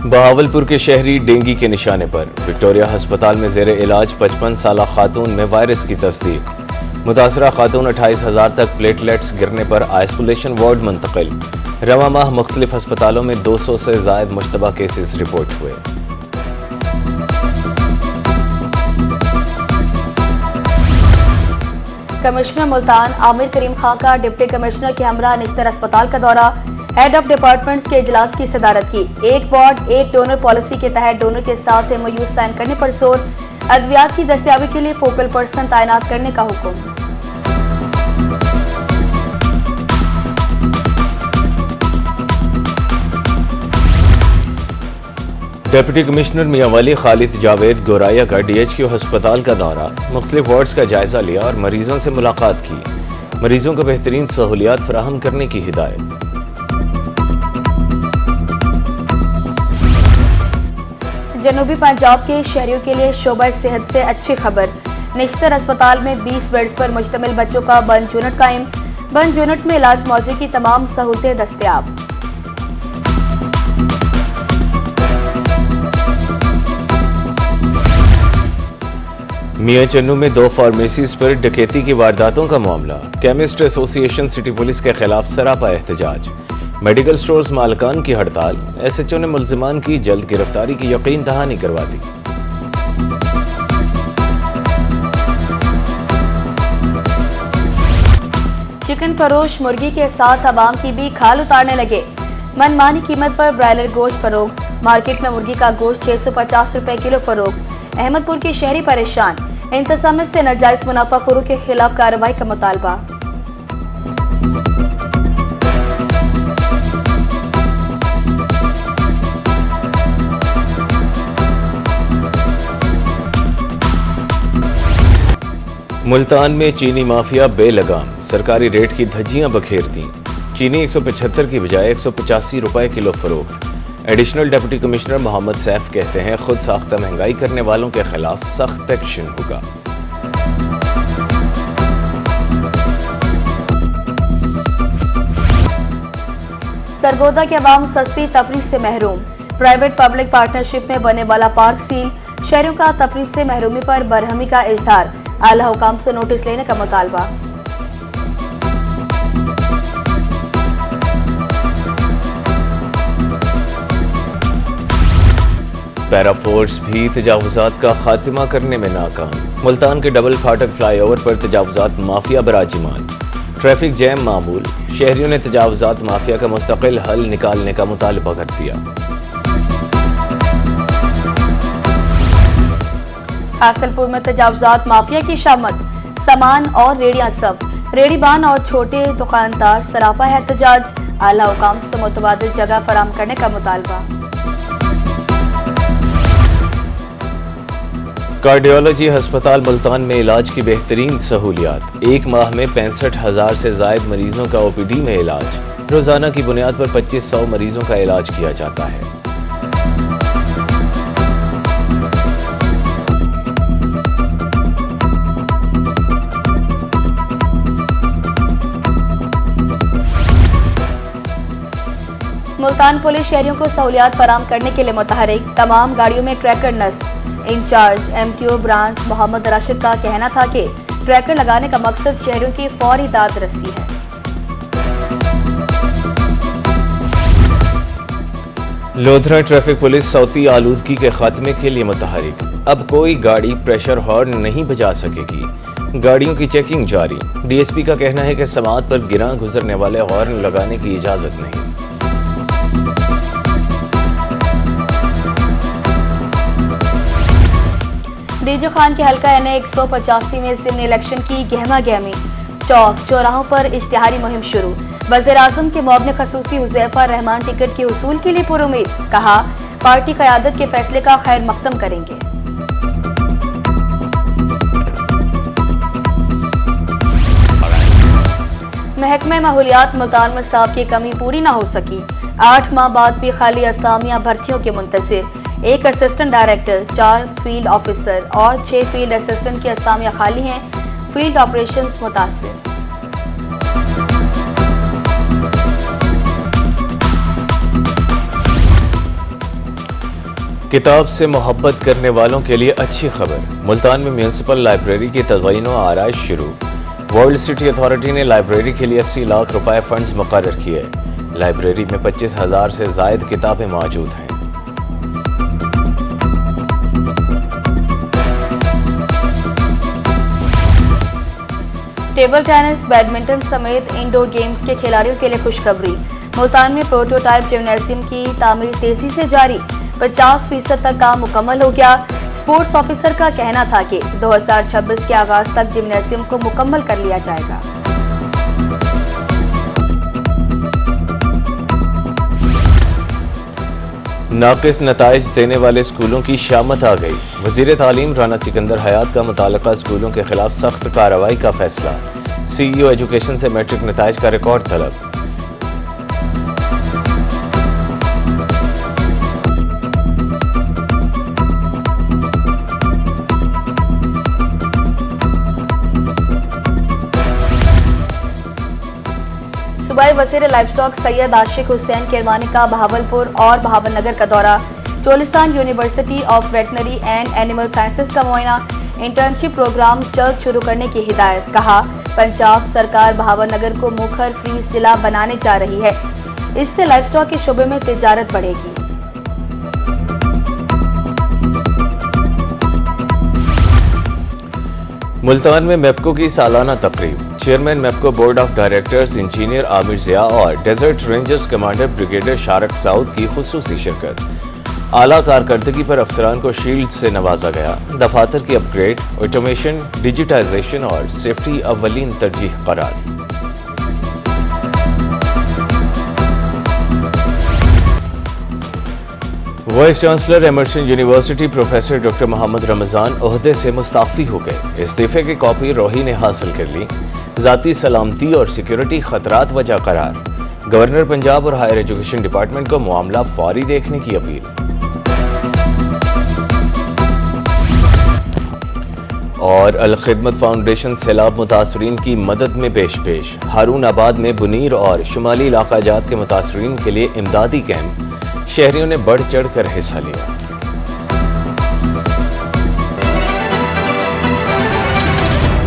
بہاولپور کے شہری ڈینگی کے نشانے پر وکٹوریہ ہسپتال میں زیر علاج 55 سالہ خاتون میں وائرس کی تصدیق۔ متاثرہ خاتون 28,000 تک پلیٹلیٹس گرنے پر آئسولیشن وارڈ منتقل۔ رواں ماہ مختلف ہسپتالوں میں 200 سے زائد مشتبہ کیسز رپورٹ ہوئے۔ کمشنر ملتان عامر کریم خان کا ڈپٹی کمشنر کے ہمراہ نشتر اسپتال کا دورہ، ہیڈ آف ڈپارٹمنٹس کے اجلاس کی صدارت کی۔ ایک وارڈ ایک ڈونر پالیسی کے تحت ڈونر کے ساتھ MOU سائن کرنے پر زور، ادویات کی دستیابی کے لیے فوکل پرسن تعینات کرنے کا حکم۔ ڈپٹی کمشنر میاں ولی خالد جاوید گورایا کا DHQ ہسپتال کا دورہ، مختلف وارڈز کا جائزہ لیا اور مریضوں سے ملاقات کی۔ مریضوں کو بہترین سہولیات فراہم کرنے کی ہدایت۔ جنوبی پنجاب کے شہریوں کے لیے شعبہ صحت سے اچھی خبر، نشتر اسپتال میں 20 بیڈز پر مشتمل بچوں کا بند یونٹ قائم۔ بند یونٹ میں علاج معالجے کی تمام سہولتیں دستیاب۔ میاں چنو میں 2 فارمیسیز پر ڈکیتی کی وارداتوں کا معاملہ، کیمسٹ ایسوسی ایشن سٹی پولیس کے خلاف سراپا احتجاج۔ میڈیکل سٹورز مالکان کی ہڑتال، SHO نے ملزمان کی جلد گرفتاری کی یقین دہانی کروا دی۔ چکن فروش مرغی کے ساتھ عوام کی بھی کھال اتارنے لگے۔ من مانی قیمت پر برائلر گوشت فروخت، مارکیٹ میں مرغی کا گوشت 650 روپے کلو فروخت۔ احمد پور کے شہری پریشان، انتظامیہ سے ناجائز منافع خوروں کے خلاف کارروائی کا مطالبہ۔ ملتان میں چینی مافیا بے لگام، سرکاری ریٹ کی دھجیاں بکھیرتی۔ چینی 175 کی بجائے 185 روپے کلو فروخت۔ ایڈیشنل ڈپٹی کمشنر محمد سیف کہتے ہیں خود ساختہ مہنگائی کرنے والوں کے خلاف سخت ایکشن ہوگا۔ سرگودا کے عوام سستی تفریح سے محروم، پرائیویٹ پبلک پارٹنرشپ میں بننے والا پارک سیل، شہریوں کا تفریح سے محرومی پر برہمی کا اظہار، اعلی حکام سے نوٹس لینے کا مطالبہ۔ پیرا فورس بھی تجاوزات کا خاتمہ کرنے میں ناکام، ملتان کے ڈبل پھاٹک فلائی اوور پر تجاوزات مافیا براجمان، ٹریفک جیم معمول، شہریوں نے تجاوزات مافیا کا مستقل حل نکالنے کا مطالبہ کر دیا۔ حاصل پور میں تجاوزات مافیا کی شامت، سامان اور ریڑیاں سب، ریڑی بان اور چھوٹے دکاندار سراپا احتجاج، اعلی حکام سے متبادل جگہ فراہم کرنے کا مطالبہ۔ کارڈیالوجی ہسپتال ملتان میں علاج کی بہترین سہولیات، ایک ماہ میں 65,000 سے زائد مریضوں کا OPD میں علاج، روزانہ کی بنیاد پر 2500 مریضوں کا علاج کیا جاتا ہے۔ ملتان پولیس شہریوں کو سہولیات فراہم کرنے کے لیے متحرک، تمام گاڑیوں میں ٹریکر نصب۔ انچارج MTO برانچ محمد راشد کا کہنا تھا کہ ٹریکر لگانے کا مقصد شہریوں کی فوری داد رسی ہے۔ لودھرا ٹریفک پولیس صوتی آلودگی کے خاتمے کے لیے متحرک، اب کوئی گاڑی پریشر ہارن نہیں بجا سکے گی، گاڑیوں کی چیکنگ جاری۔ DSP کا کہنا ہے کہ سماعت پر گراں گزرنے والے ہارن لگانے کی اجازت نہیں۔ DG خان کے حلقہ NA 185 میں ضمن الیکشن کی گہما گہمی، چوک چوراہوں پر اشتہاری مہم شروع۔ وزیر اعظم کے معاون خصوصی حذیفہ رحمان ٹکٹ کے حصول کے لیے پر امید، کہا پارٹی قیادت کے فیصلے کا خیر مقدم کریں گے۔ محکمہ ماحولیات ملتان میں اسٹاف کی کمی پوری نہ ہو سکی، 8 ماہ بعد بھی خالی اسامیاں بھرتیوں کے منتظر، 1 اسسٹنٹ ڈائریکٹر، 4 فیلڈ آفیسر اور 6 فیلڈ اسسٹنٹ کی اسامیاں خالی ہیں، فیلڈ آپریشنز متاثر۔ کتاب سے محبت کرنے والوں کے لیے اچھی خبر، ملتان میں میونسپل لائبریری کی تزئین و آرائش شروع۔ ورلڈ سٹی اتھارٹی نے لائبریری کے لیے 80 لاکھ روپے فنڈز مقرر کیے۔ لائبریری میں 25,000 سے زائد کتابیں موجود ہیں۔ ٹیبل ٹینس، بیڈمنٹن سمیت انڈور گیمز کے کھلاڑیوں کے لیے خوشخبری۔ ملتان میں پروٹوٹائپ جمنازیم کی تعمیر تیزی سے جاری، 50% تک کام مکمل ہو گیا۔ اسپورٹس آفیسر کا کہنا تھا کہ 2026 کے آغاز تک جمنازیم کو مکمل کر لیا جائے گا۔ ناقص نتائج دینے والے اسکولوں کی شامت آ گئی۔ وزیر تعلیم رانا سکندر حیات کا متعلقہ اسکولوں کے خلاف سخت کارروائی کا فیصلہ۔ سی ای او ایجوکیشن سے میٹرک نتائج کا ریکارڈ طلب۔ صوبائی وزیر لائف سٹاک سید عاشق حسین کرمانی کا بہاولپور اور بہاول نگر کا دورہ، Cholistan university of veterinary and animal sciences کا معائنہ، انٹرنشپ پروگرام جلد شروع کرنے کی ہدایت۔ کہا، پنجاب سرکار بہاول نگر کو موکھر فری ضلع بنانے جا رہی ہے، اس سے لائف سٹاک کے شعبے میں تجارت بڑھے گی۔ ملتان میں میپکو کی سالانہ تقریب، chairman MEPCO board of directors engineer Amir Zia اور Desert Rangers commander brigadier Shariq Saud کی خصوصی شرکت۔ اعلیٰ کارکردگی پر افسران کو شیلڈ سے نوازا گیا۔ دفاتر کی اپ گریڈ، آٹومیشن، ڈیجیٹائزیشن اور سیفٹی اولین ترجیح قرار۔ Vice chancellor Emerson University professor doctor Muhammad Ramzan عہدے سے مستعفی ہو گئے۔ استعفے کی کاپی روحی نے حاصل کر لی۔ ذاتی سلامتی اور سیکیورٹی خطرات وجہ قرار۔ گورنر پنجاب اور ہائر ایجوکیشن ڈپارٹمنٹ کو معاملہ فوری دیکھنے کی اپیل۔ اور الخدمت فاؤنڈیشن سیلاب متاثرین کی مدد میں پیش۔ ہارون آباد میں بنیر اور شمالی علاقہ جات کے متاثرین کے لیے امدادی کیمپ، شہریوں نے بڑھ چڑھ کر حصہ لیا۔